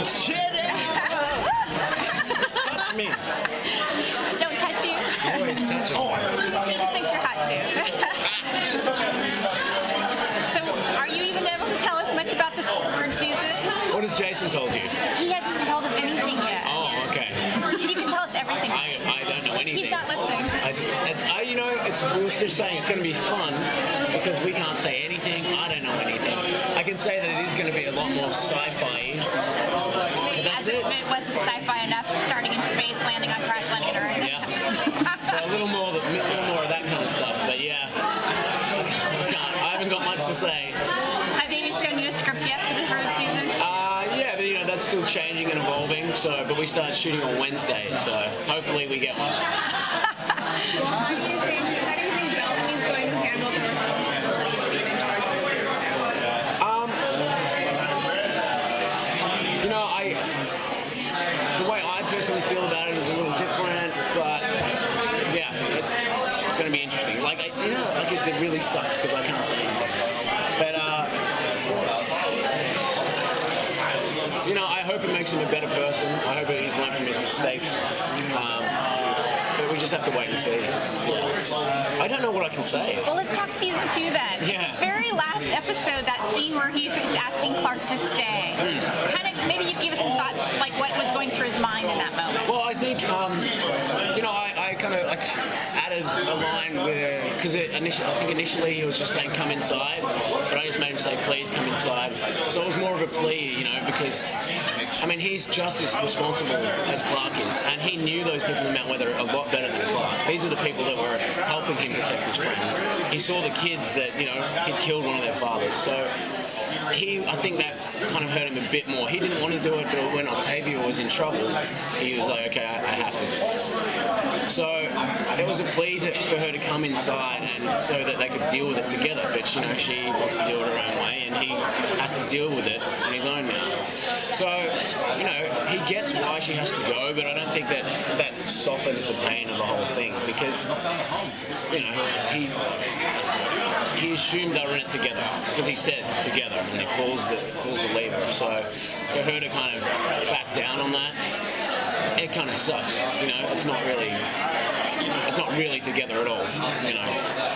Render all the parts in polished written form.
Shit! Touch me. Don't touch you. He always touches me. He just thinks you're hot too. So, are you even able to tell us much about the third season? What has Jason told you? He hasn't told us anything yet. Oh, okay. You can tell us everything. I don't know anything. He's not listening. We were just saying it's going to be fun because we can't say anything. I don't know anything. I can say that it is going to be a lot more sci-fi. That's As it. if it wasn't sci-fi enough, starting in space, landing on crash landing on Earth. Yeah. So a little more of that kind of stuff. But yeah, I haven't got much to say. Have they even shown you a script yet for the third season? Yeah, but that's still changing and evolving. So, but we start shooting on Wednesday, so hopefully we get one. How do you think Bellamy's going to handle the responsibility of being in charge of this year? The way I personally feel about it is a little different, but yeah, it's going to be interesting. It really sucks because I can't say anything. But I hope it makes him a better person. I hope that he's learned from his mistakes. But we just have to wait and see. I don't know what I can say. Well, let's talk season 2 then. Yeah. The very last episode, that scene where he was asking Clarke to stay. Kind of, maybe you give us some thoughts, like what was going through his mind in that moment. Well, I think, I kind of added a line where, because I think initially he was just saying come inside, but I just made him say please come inside. So it was more of a plea, because he's just as responsible as Clarke is, and he knew those people in Mount Weather a lot better than Clarke. These are the people that were helping him protect his friends. He saw the kids that he'd killed one of their fathers, so I think that kind of hurt him a bit more. He didn't want to do it, but when Octavia was in trouble, he was like, okay, I have to do this. So it was a plea for her to come inside, and so that they could deal with it together. But she wants to do it her own way, and he has to deal with it on his own now. So he gets why she has to go, but I don't think that softens the pain of the whole thing, because he assumed they were in it together, because he says together, and he pulls the lever. So for her to kind of back down on that, it kind of sucks. It's not really together at all.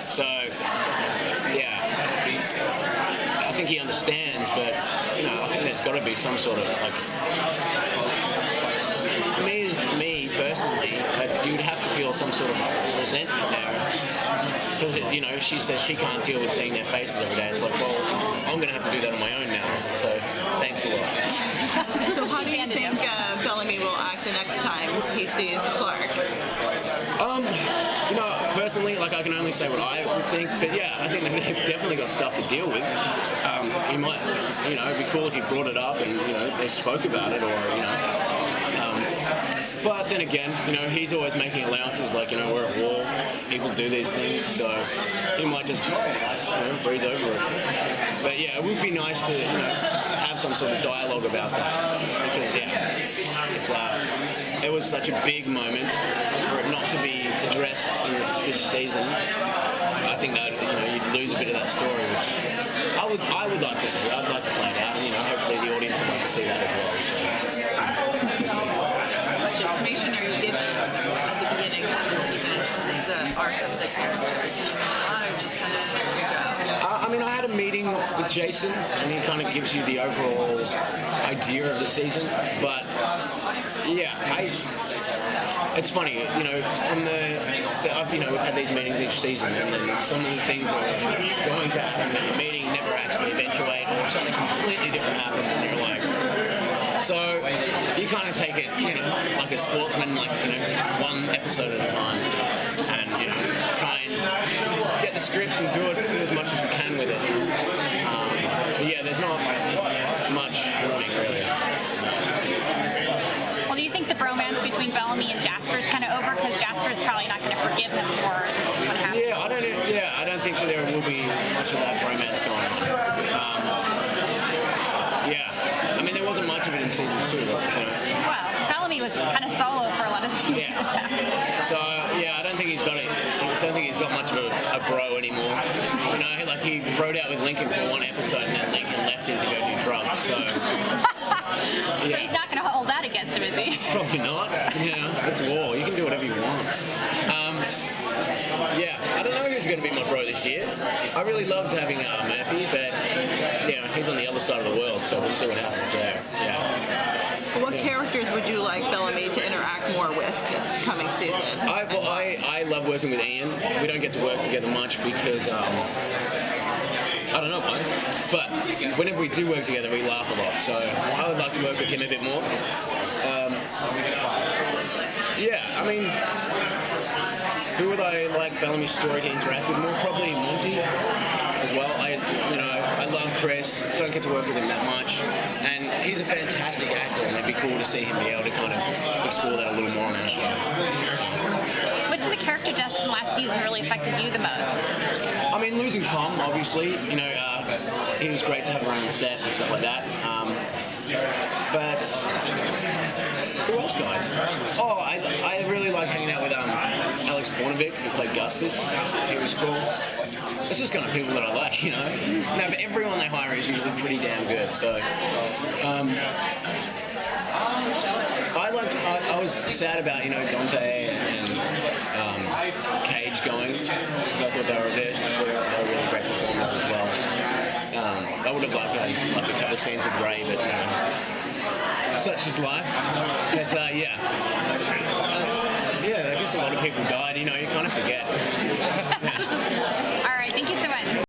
So yeah, I think he understands, but I think there's got to be some sort of me personally, you'd have to feel some sort of resentment there. Because, she says she can't deal with seeing their faces every day. It's like, well, I'm going to have to do that on my own now. So, thanks a lot. So how do you think Bellamy will act the next time he sees Clarke? Personally, I can only say what I would think, but yeah, I think they've definitely got stuff to deal with. He might, it'd be cool if he brought it up and, they spoke about it, or, but then again, he's always making allowances, like, we're at war, people do these things, so he might just, breeze over it. But yeah, it would be nice to, have some sort of dialogue about that, because yeah, it was such a big moment for it not to be addressed in this season. I think that you'd lose a bit of that story, which I would like to see. I'd like to play it out, and hopefully the audience would like to see that as well. So we'll see. How much information are you given at the beginning of the season in terms of the arc of the characters? Or just kind of as you go? I had a meeting with Jason, and he kind of gives you the overall idea of the season. But yeah, it's funny, from we've had these meetings each season, and then some of the things that were going to happen in the meeting never actually eventuate, or something completely different happens, and you're like. So you kind of take it, like a sportsman, one episode at a time, and try and get the scripts and do as much as you can with it. But yeah, there's not much warning really. Well, do you think the bromance between Bellamy and Jasper is kind of over? Because Jasper is probably not going to forgive him for what happened. Yeah, I don't think that there will be much of that bromance going on. There wasn't much of it in season 2. Well, Bellamy was kind of solo for a lot of seasons. Yeah. So I don't think he's got it. I don't think he's got much of a bro anymore. He rode out with Lincoln for one episode, and then Lincoln left him to go do drugs. So So he's not going to hold that against him, is he? Probably not. It's war. You can do whatever you want. I don't know who's going to be my bro this year. I really loved having Murphy, but he's on the other side of the world, so we'll see what happens there. What characters would you like Bellamy to interact more with this coming season? I love working with Ian. We don't get to work together much because I don't know why, but whenever we do work together, we laugh a lot. So I would like to work with him a bit more. Who would I like Bellamy's story to interact with more? Probably Monty as well. I love Chris. Don't get to work with him that much, and he's a fantastic actor, and it'd be cool to see him be able to kind of explore that a little more on our show. Which of the character deaths from last season really affected you the most? I mean, losing Tom, obviously. He was great to have around set and stuff like that. But who else died? Oh, I really like hanging out with Alex Pornovic, who played Gustus. He was cool. It's just kind of people that I like, No, but everyone they hire is usually pretty damn good. So, I was sad about, Dante and Cage going, because I thought they were really great performers as well. I would have liked to have a couple of scenes with Ray, but such is life. But I guess a lot of people died. You kind of forget.